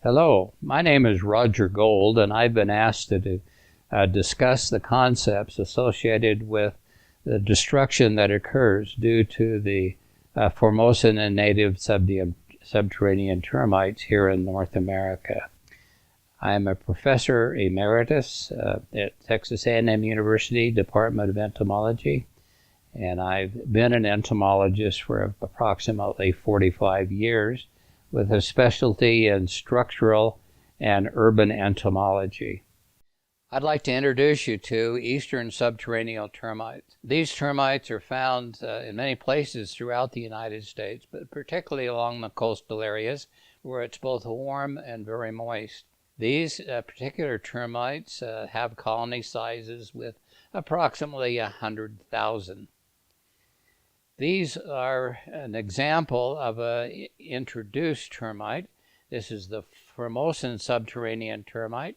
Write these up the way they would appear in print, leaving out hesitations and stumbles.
Hello, my name is Roger Gold, and I've been asked to discuss the concepts associated with the destruction that occurs due to the Formosan and native subterranean termites here in North America. I'm a professor emeritus at Texas A&M University Department of Entomology, and I've been an entomologist for approximately 45 years, with a specialty in structural and urban entomology. I'd like to introduce you to eastern subterranean termites. These termites are found in many places throughout the United States, but particularly along the coastal areas where it's both warm and very moist. These particular termites have colony sizes with approximately 100,000. These are an example of an introduced termite. This is the Formosan subterranean termite.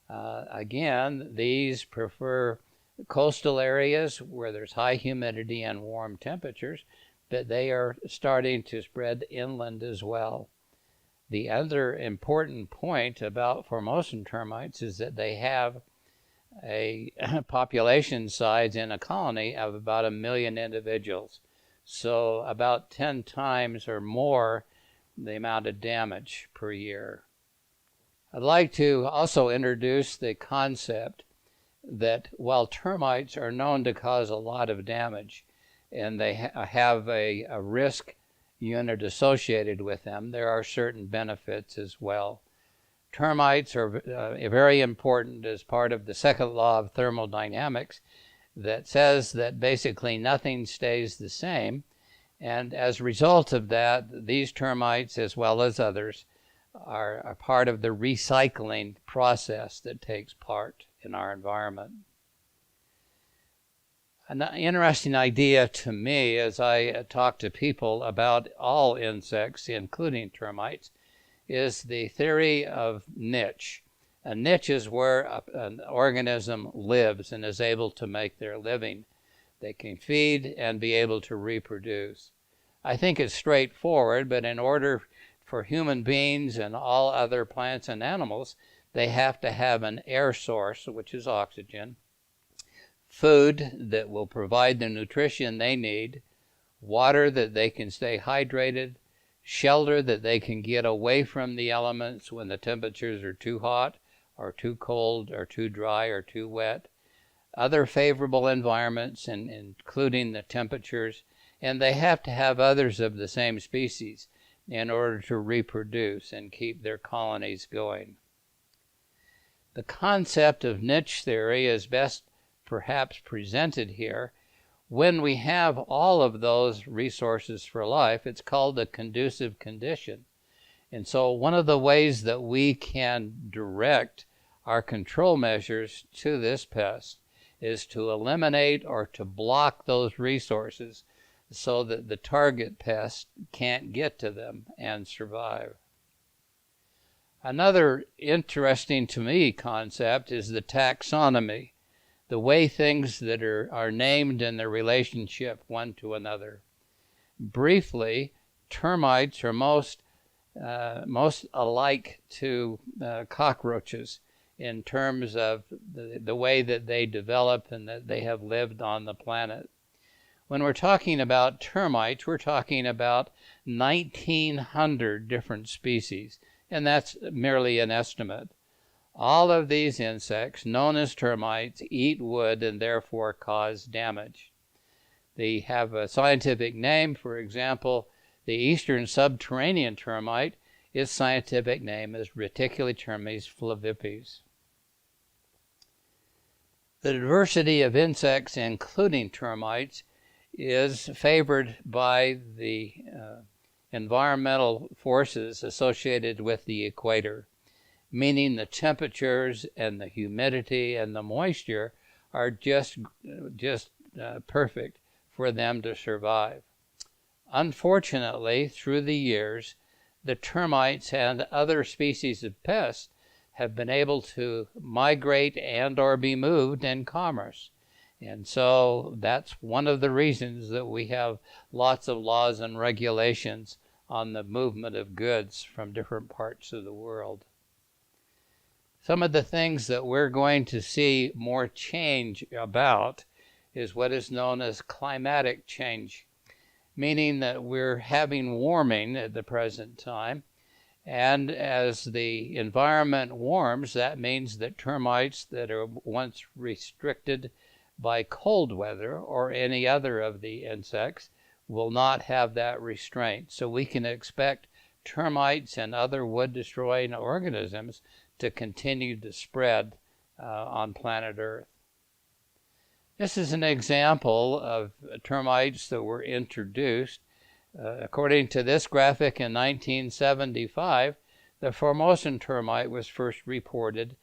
Again, these prefer coastal areas where there's high humidity and warm temperatures, but they are starting to spread inland as well. The other important point about Formosan termites is that they have a population size in a colony of about 1 million individuals. So about 10 times or more the amount of damage per year. I'd like to also introduce the concept that while termites are known to cause a lot of damage and they have a risk unit associated with them, there are certain benefits as well. Termites are very important as part of the second law of thermodynamics, that says that basically nothing stays the same, and as a result of that, these termites, as well as others, are a part of the recycling process that takes part in our environment. An interesting idea to me as I talk to people about all insects, including termites, is the theory of niche. A niche is where an organism lives and is able to make their living. They can feed and be able to reproduce. I think it's straightforward, but in order for human beings and all other plants and animals, they have to have an air source, which is oxygen, food that will provide the nutrition they need, water that they can stay hydrated, shelter that they can get away from the elements when the temperatures are too hot, or too cold, or too dry, or too wet, other favorable environments, including the temperatures, and they have to have others of the same species in order to reproduce and keep their colonies going. The concept of niche theory is best perhaps presented here. When we have all of those resources for life, it's called a conducive condition. And so one of the ways that we can direct our control measures to this pest is to eliminate or to block those resources so that the target pest can't get to them and survive. Another interesting to me concept is the taxonomy, the way things that are named in their relationship one to another. Briefly, termites are most alike to cockroaches in terms of the way that they develop and that they have lived on the planet. When we're talking about termites, we're talking about 1,900 different species, and that's merely an estimate. All of these insects, known as termites, eat wood and therefore cause damage. They have a scientific name. For example, the eastern subterranean termite, its scientific name is Reticulitermes flavipes. The diversity of insects, including termites, is favored by the environmental forces associated with the equator, meaning the temperatures and the humidity and the moisture are just perfect for them to survive. Unfortunately, through the years, the termites and other species of pests have been able to migrate and or be moved in commerce. And so that's one of the reasons that we have lots of laws and regulations on the movement of goods from different parts of the world. Some of the things that we're going to see more change about is what is known as climatic change, meaning that we're having warming at the present time. And as the environment warms, that means that termites that are once restricted by cold weather or any other of the insects will not have that restraint. So we can expect termites and other wood-destroying organisms to continue to spread on planet Earth. This is an example of termites that were introduced. According to this graphic, in 1975, the Formosan termite was first reported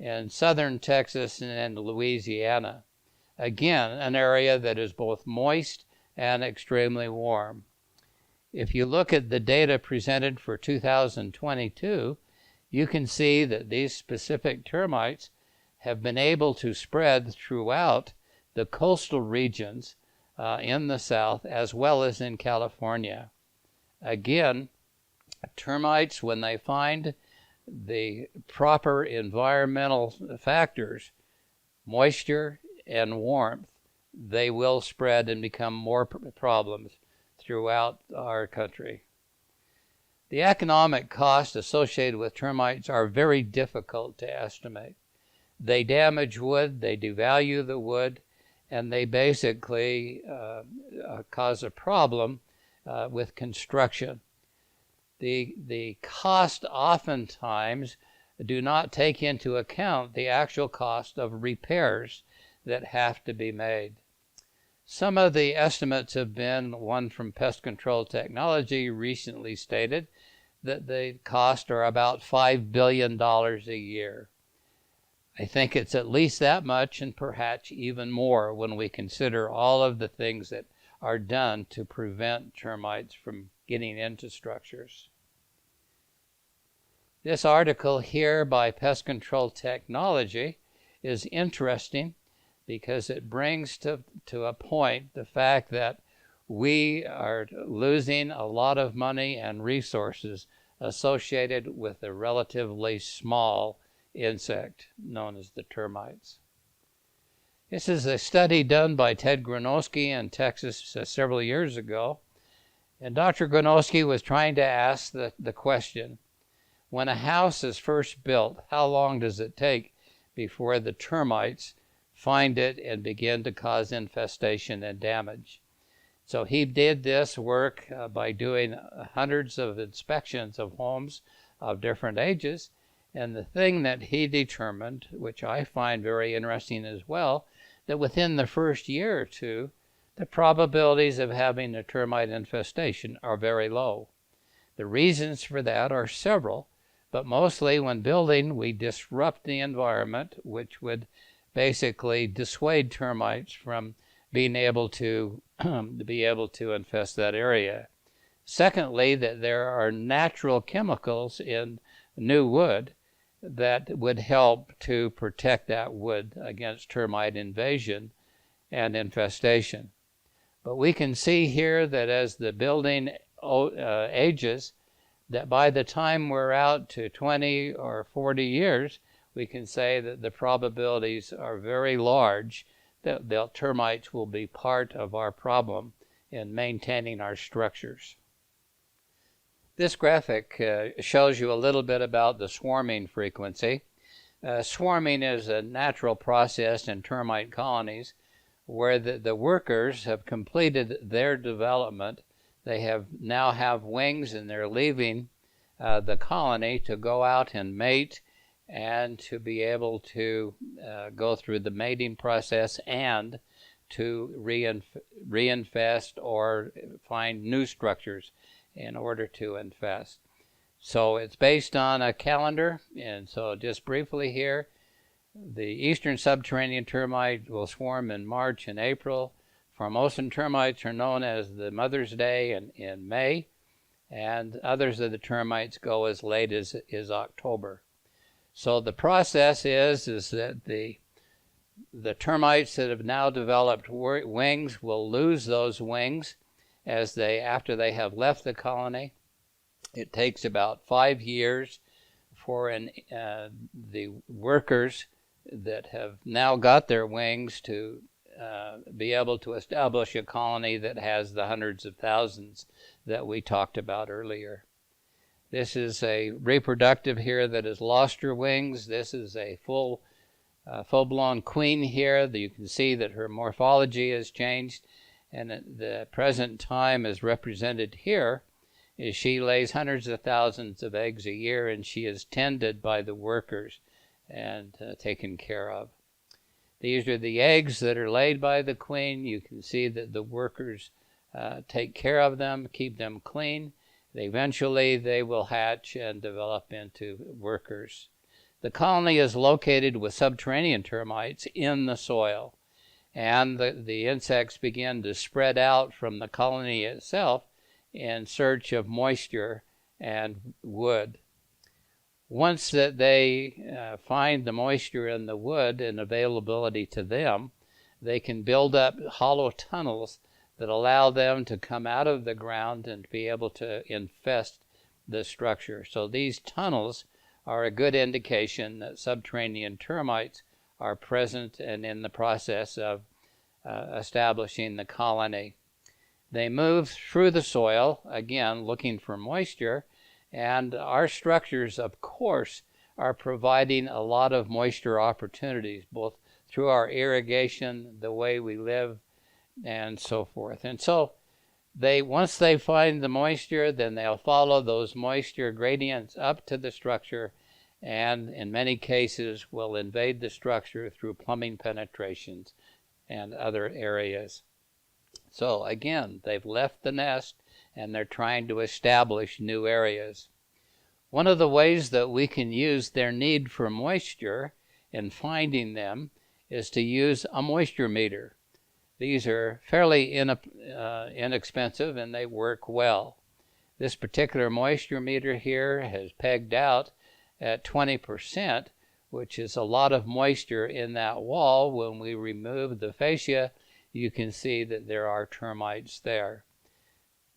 in southern Texas and Louisiana. Again, an area that is both moist and extremely warm. If you look at the data presented for 2022, you can see that these specific termites have been able to spread throughout the coastal regions in the South as well as in California. Again, termites, when they find the proper environmental factors, moisture and warmth, they will spread and become more problems throughout our country. The economic costs associated with termites are very difficult to estimate. They damage wood, they devalue the wood, and they basically cause a problem with construction. The cost oftentimes do not take into account the actual cost of repairs that have to be made. Some of the estimates have been, one from Pest Control Technology recently stated that the costs are about $5 billion a year. I think it's at least that much and perhaps even more when we consider all of the things that are done to prevent termites from getting into structures. This article here by Pest Control Technology is interesting because it brings to a point the fact that we are losing a lot of money and resources associated with a relatively small insect known as the termites. This is a study done by Ted Gronowski in Texas several years ago. And Dr. Gronowski was trying to ask the question, when a house is first built, how long does it take before the termites find it and begin to cause infestation and damage? So he did this work by doing hundreds of inspections of homes of different ages. And the thing that he determined, which I find very interesting as well, that within the first year or two, the probabilities of having a termite infestation are very low. The reasons for that are several, but mostly when building, we disrupt the environment, which would basically dissuade termites from being able to infest that area. Secondly, that there are natural chemicals in new wood that would help to protect that wood against termite invasion and infestation. But we can see here that as the building ages, that by the time we're out to 20 or 40 years, we can say that the probabilities are very large that the termites will be part of our problem in maintaining our structures. This graphic shows you a little bit about the swarming frequency. Swarming is a natural process in termite colonies where the workers have completed their development. They now have wings and they're leaving the colony to go out and mate and to be able to go through the mating process and to reinfest or find new structures in order to infest. So it's based on a calendar, and so just briefly here, the eastern subterranean termite will swarm in March and April. Formosan termites are known as the Mother's Day in May, and others of the termites go as late as October. So the process is that the termites that have now developed wings will lose those wings after they have left the colony. It takes about 5 years for the workers that have now got their wings to be able to establish a colony that has the hundreds of thousands that we talked about earlier. This is a reproductive here that has lost her wings. This is a full-blown queen here. You can see that her morphology has changed, and at the present time is represented here. She lays hundreds of thousands of eggs a year, and she is tended by the workers and taken care of. These are the eggs that are laid by the queen. You can see that the workers take care of them, keep them clean. Eventually they will hatch and develop into workers. The colony is located with subterranean termites in the soil, and the insects begin to spread out from the colony itself in search of moisture and wood. Once that they find the moisture in the wood and availability to them, they can build up hollow tunnels that allow them to come out of the ground and be able to infest the structure. So these tunnels are a good indication that subterranean termites are present and in the process of establishing the colony. They move through the soil, again looking for moisture, and our structures, of course, are providing a lot of moisture opportunities, both through our irrigation, the way we live, and so forth. And so once they find the moisture, then they'll follow those moisture gradients up to the structure, and in many cases will invade the structure through plumbing penetrations and other areas. So again, they've left the nest and they're trying to establish new areas. One of the ways that we can use their need for moisture in finding them is to use a moisture meter. These are fairly inexpensive and they work well. This particular moisture meter here has pegged out at 20%, which is a lot of moisture in that wall. When we remove the fascia, you can see that there are termites there.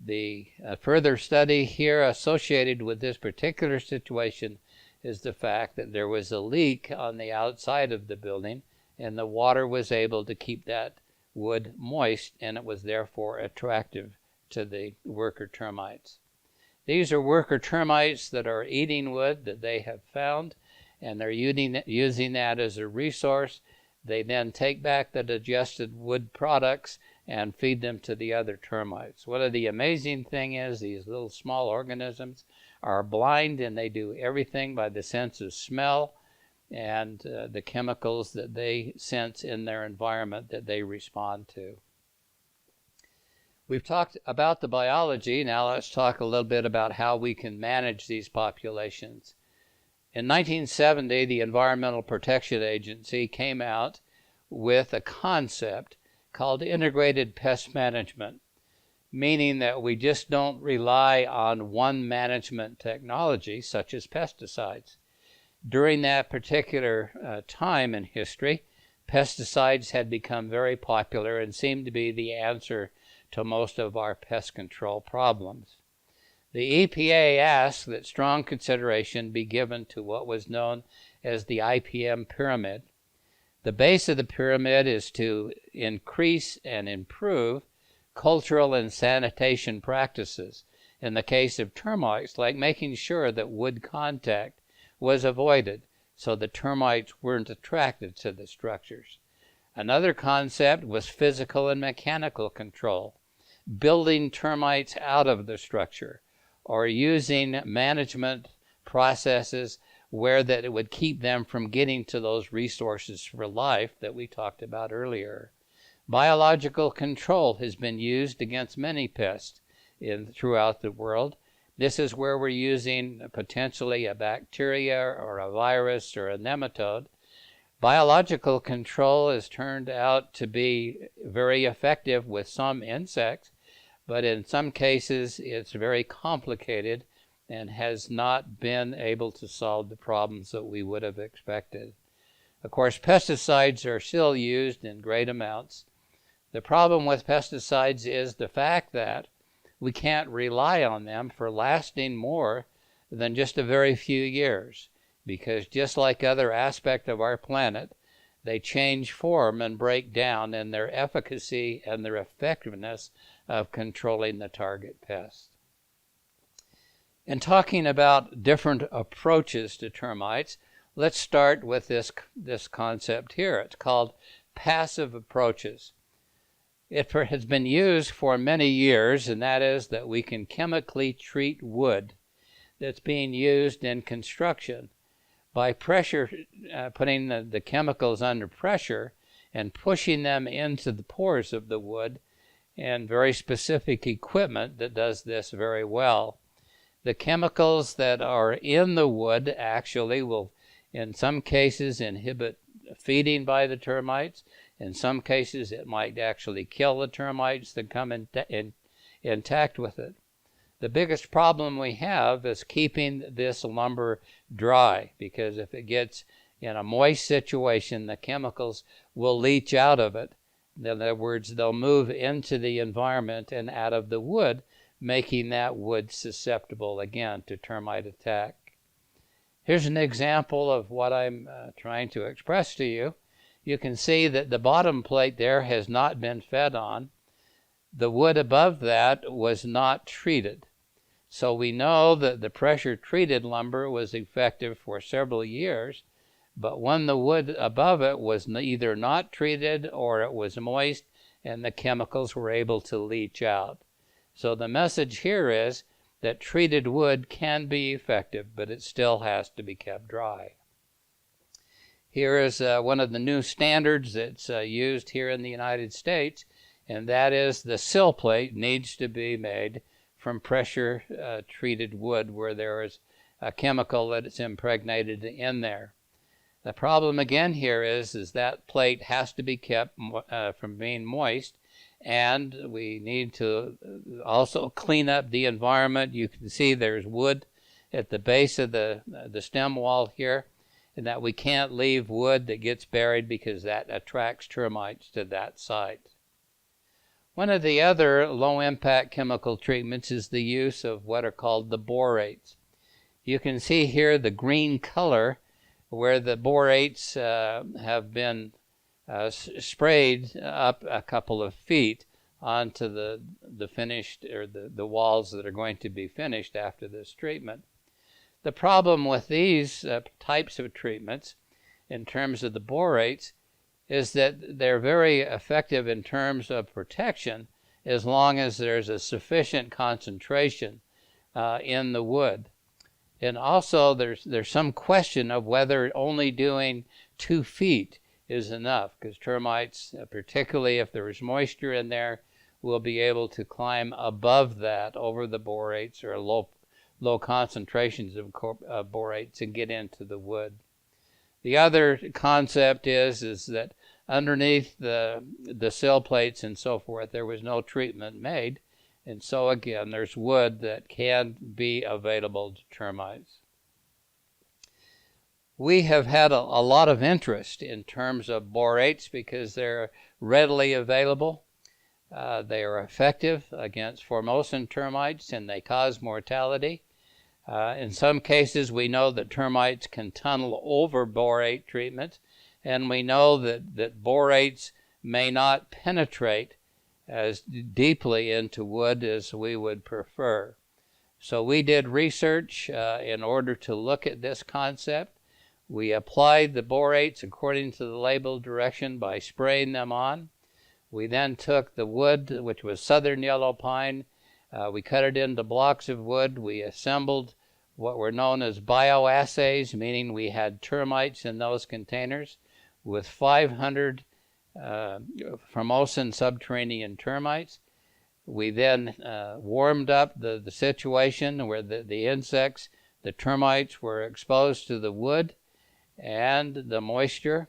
The further study here associated with this particular situation is the fact that there was a leak on the outside of the building, and the water was able to keep that wood moist, and it was therefore attractive to the worker termites. These are worker termites that are eating wood that they have found, and they're using that as a resource. They then take back the digested wood products and feed them to the other termites. One of the amazing thing is these little small organisms are blind, and they do everything by the sense of smell and the chemicals that they sense in their environment that they respond to. We've talked about the biology. Now let's talk a little bit about how we can manage these populations. In 1970, the Environmental Protection Agency came out with a concept called integrated pest management, meaning that we just don't rely on one management technology, such as pesticides. During that particular time in history, pesticides had become very popular and seemed to be the answer to most of our pest control problems. The EPA asked that strong consideration be given to what was known as the IPM pyramid. The base of the pyramid is to increase and improve cultural and sanitation practices. In the case of termites, like making sure that wood contact was avoided so the termites weren't attracted to the structures. Another concept was physical and mechanical control, building termites out of the structure, or using management processes where that it would keep them from getting to those resources for life that we talked about earlier. Biological control has been used against many pests throughout the world. This is where we're using potentially a bacteria or a virus or a nematode. Biological control has turned out to be very effective with some insects, but in some cases it's very complicated and has not been able to solve the problems that we would have expected. Of course, pesticides are still used in great amounts. The problem with pesticides is the fact that we can't rely on them for lasting more than just a very few years, because just like other aspects of our planet, they change form and break down in their efficacy and their effectiveness of controlling the target pest. In talking about different approaches to termites, let's start with this concept here. It's called passive approaches. It has been used for many years, and that is that we can chemically treat wood that's being used in construction by pressure, putting the chemicals under pressure and pushing them into the pores of the wood, and very specific equipment that does this very well. The chemicals that are in the wood actually will, in some cases, inhibit feeding by the termites. In some cases, it might actually kill the termites that come intact with it. The biggest problem we have is keeping this lumber dry, because if it gets in a moist situation, the chemicals will leach out of it. In other words, they'll move into the environment and out of the wood, making that wood susceptible again to termite attack. Here's an example of what I'm trying to express to you. You can see that the bottom plate there has not been fed on. The wood above that was not treated. So we know that the pressure-treated lumber was effective for several years, but when the wood above it was either not treated or it was moist and the chemicals were able to leach out. So the message here is that treated wood can be effective, but it still has to be kept dry. Here is one of the new standards that's used here in the United States, and that is the sill plate needs to be made from pressure-treated wood where there is a chemical that is impregnated in there. The problem again here is that plate has to be kept from being moist, and we need to also clean up the environment. You can see there's wood at the base of the stem wall here, and that we can't leave wood that gets buried because that attracts termites to that site. One of the other low-impact chemical treatments is the use of what are called the borates. You can see here the green color where the borates have been sprayed up a couple of feet onto the finished, or the walls that are going to be finished after this treatment. The problem with these types of treatments in terms of the borates is that they're very effective in terms of protection as long as there's a sufficient concentration in the wood. And also there's some question of whether only doing 2 feet is enough, because termites, particularly if there is moisture in there, will be able to climb above that over the borates or low concentrations of borates and get into the wood. The other concept is that underneath the sill plates and so forth, there was no treatment made, and so again, there's wood that can be available to termites. We have had a lot of interest in terms of borates because they're readily available. They are effective against Formosan termites, and they cause mortality. In some cases, we know that termites can tunnel over borate treatment, and we know that borates may not penetrate as deeply into wood as we would prefer. So we did research in order to look at this concept. We applied the borates according to the label direction by spraying them on. We then took the wood, which was southern yellow pine. We cut it into blocks of wood. We assembled what were known as bioassays, meaning we had termites in those containers with 500 Formosan subterranean termites. We then warmed up the situation where the insects, the termites, were exposed to the wood and the moisture,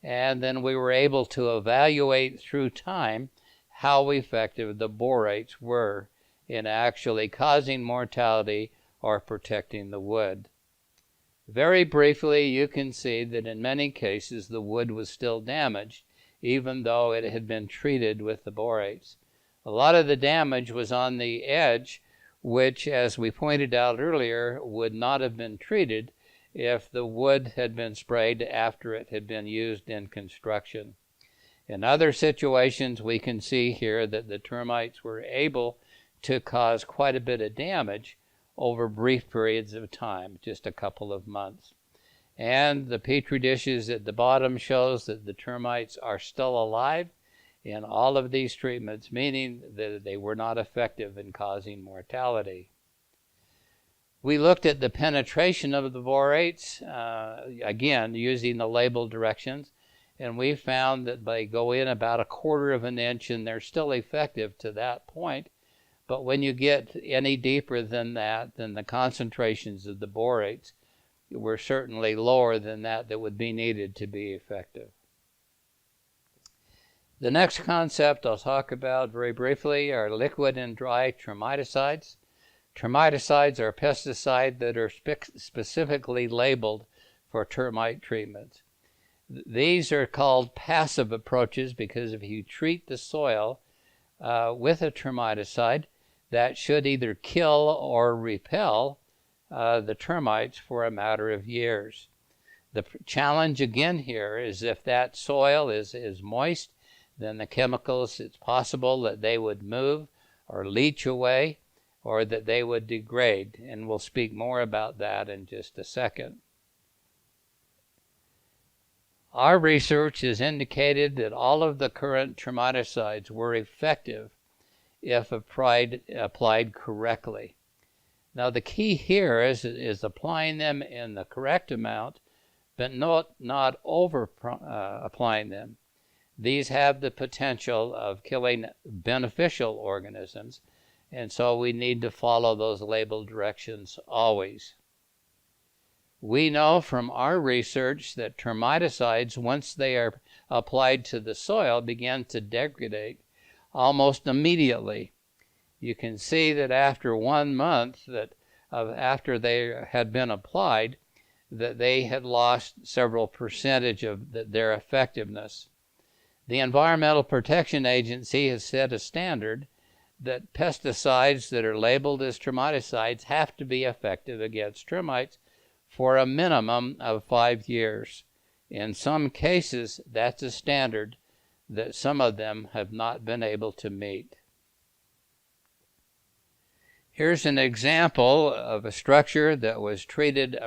and then we were able to evaluate through time how effective the borates were in actually causing mortality or protecting the wood. Very briefly, you can see that in many cases the wood was still damaged, even though it had been treated with the borates. A lot of the damage was on the edge, which, as we pointed out earlier, would not have been treated if the wood had been sprayed after it had been used in construction. In other situations, we can see here that the termites were able to cause quite a bit of damage over brief periods of time, just a couple of months. And the petri dishes at the bottom shows that the termites are still alive in all of these treatments, meaning that they were not effective in causing mortality. We looked at the penetration of the borates, again, using the label directions, and we found that they go in about 1/4 of an inch, and they're still effective to that point. But when you get any deeper than that, then the concentrations of the borates were certainly lower than that would be needed to be effective. The next concept I'll talk about very briefly are liquid and dry termiticides. Termiticides are pesticides that are specifically labeled for termite treatment. These are called passive approaches because if you treat the soil with a termiticide, that should either kill or repel the termites for a matter of years. The challenge again here is if that soil is moist, then the chemicals, it's possible that they would move or leach away or that they would degrade, and we'll speak more about that in just a second. Our research has indicated that all of the current termiticides were effective if applied correctly. Now the key here is applying them in the correct amount, but not over applying them. These have the potential of killing beneficial organisms, and so we need to follow those label directions always. We know from our research that termiticides, once they are applied to the soil, begin to degrade almost immediately. You can see that after 1 month after they had been applied, that they had lost several percentage of their effectiveness. The Environmental Protection Agency has set a standard that pesticides that are labeled as termiticides have to be effective against termites for a minimum of 5 years. In some cases, that's a standard that some of them have not been able to meet. Here's an example of a structure that was treated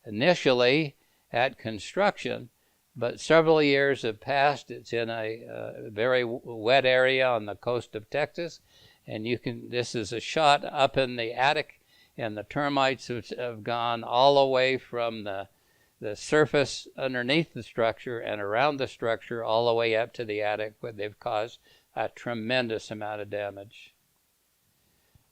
initially at construction, but several years have passed. It's in a very wet area on the coast of Texas, and this is a shot up in the attic, and the termites have gone all the way from the surface underneath the structure and around the structure all the way up to the attic, where they've caused a tremendous amount of damage.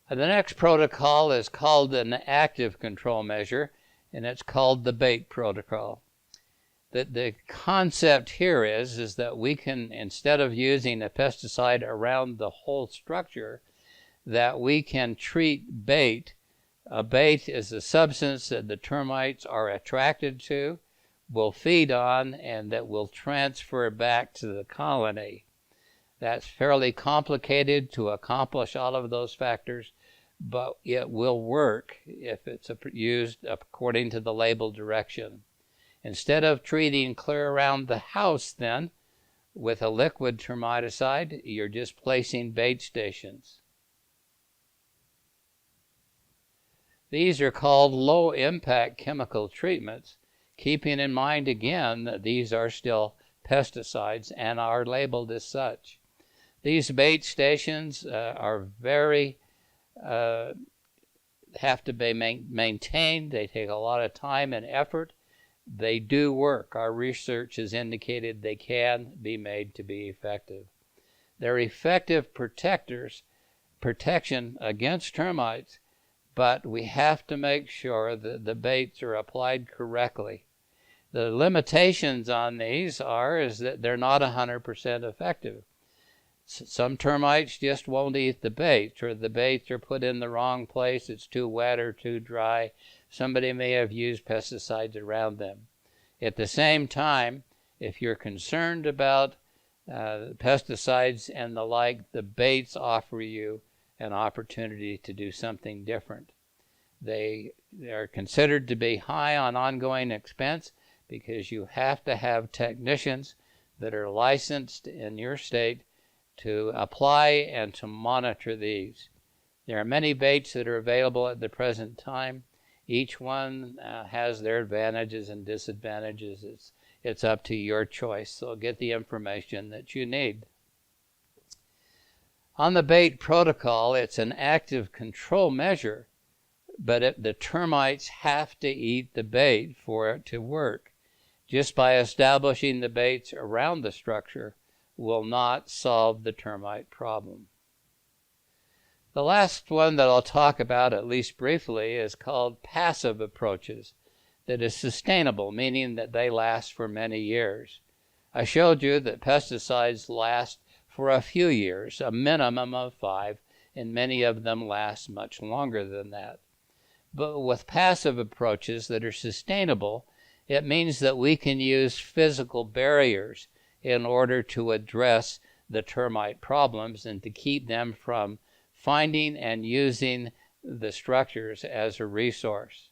The next protocol is called an active control measure, and it's called the bait protocol. The concept here is that we can, instead of using a pesticide around the whole structure, that we can treat bait. A bait is a substance that the termites are attracted to, will feed on, and that will transfer back to the colony. That's fairly complicated to accomplish all of those factors, but it will work if it's used according to the label direction. Instead of treating clear around the house then with a liquid termiticide, you're just placing bait stations. These are called low-impact chemical treatments, keeping in mind again that these are still pesticides and are labeled as such. These bait stations are very have to be maintained. They take a lot of time and effort. They do work. Our research has indicated they can be made to be effective. They're effective protection against termites, but we have to make sure that the baits are applied correctly. The limitations on these is that they're not 100% effective. Some termites just won't eat the baits, or the baits are put in the wrong place. It's too wet or too dry. Somebody may have used pesticides around them. At the same time, if you're concerned about pesticides and the like, the baits offer you an opportunity to do something different. They are considered to be high on ongoing expense because you have to have technicians that are licensed in your state to apply and to monitor these. There are many baits that are available at the present time. Each one has their advantages and disadvantages. It's up to your choice, so get the information that you need. On the bait protocol, it's an active control measure, but the termites have to eat the bait for it to work. Just by establishing the baits around the structure will not solve the termite problem. The last one that I'll talk about, at least briefly, is called passive approaches. That is sustainable, meaning that they last for many years. I showed you that pesticides last for a few years, a minimum of 5, and many of them last much longer than that. But with passive approaches that are sustainable, it means that we can use physical barriers in order to address the termite problems and to keep them from finding and using the structures as a resource.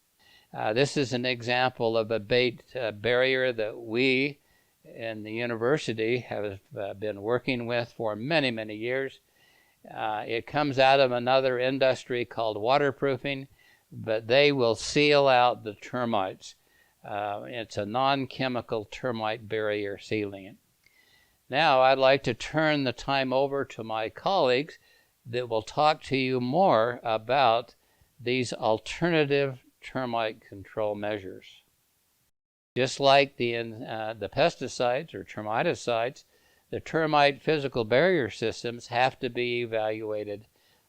This is an example of a bait barrier that we in the university have been working with for many, many years. It comes out of another industry called waterproofing, but they will seal out the termites. It's a non-chemical termite barrier sealing. Now I'd like to turn the time over to my colleagues that will talk to you more about these alternative termite control measures. Just like the pesticides or termiticides, the termite physical barrier systems have to be evaluated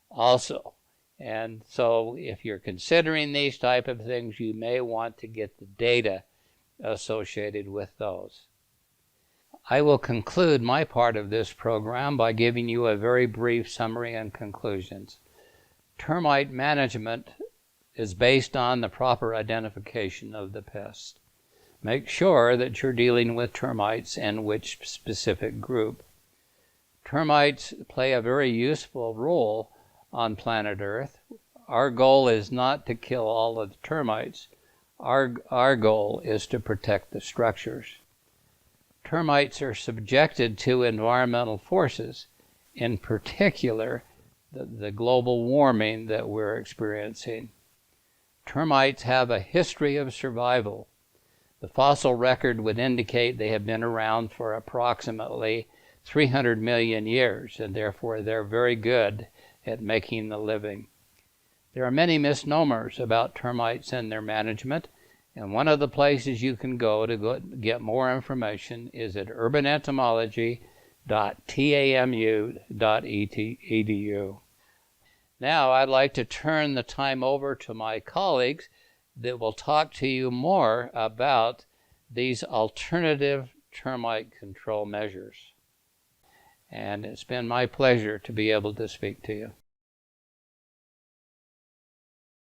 also. And so if you're considering these type of things, you may want to get the data associated with those. I will conclude my part of this program by giving you a very brief summary and conclusions. Termite management is based on the proper identification of the pest. Make sure that you're dealing with termites and which specific group. Termites play a very useful role on planet Earth. Our goal is not to kill all of the termites. Our goal is to protect the structures. Termites are subjected to environmental forces, in particular the global warming that we're experiencing. Termites have a history of survival. The fossil record would indicate they have been around for approximately 300 million years, and therefore they're very good at making the living. There are many misnomers about termites and their management, and one of the places you can go to get more information is at urbanentomology.tamu.edu. Now I'd like to turn the time over to my colleagues that will talk to you more about these alternative termite control measures. And it's been my pleasure to be able to speak to you.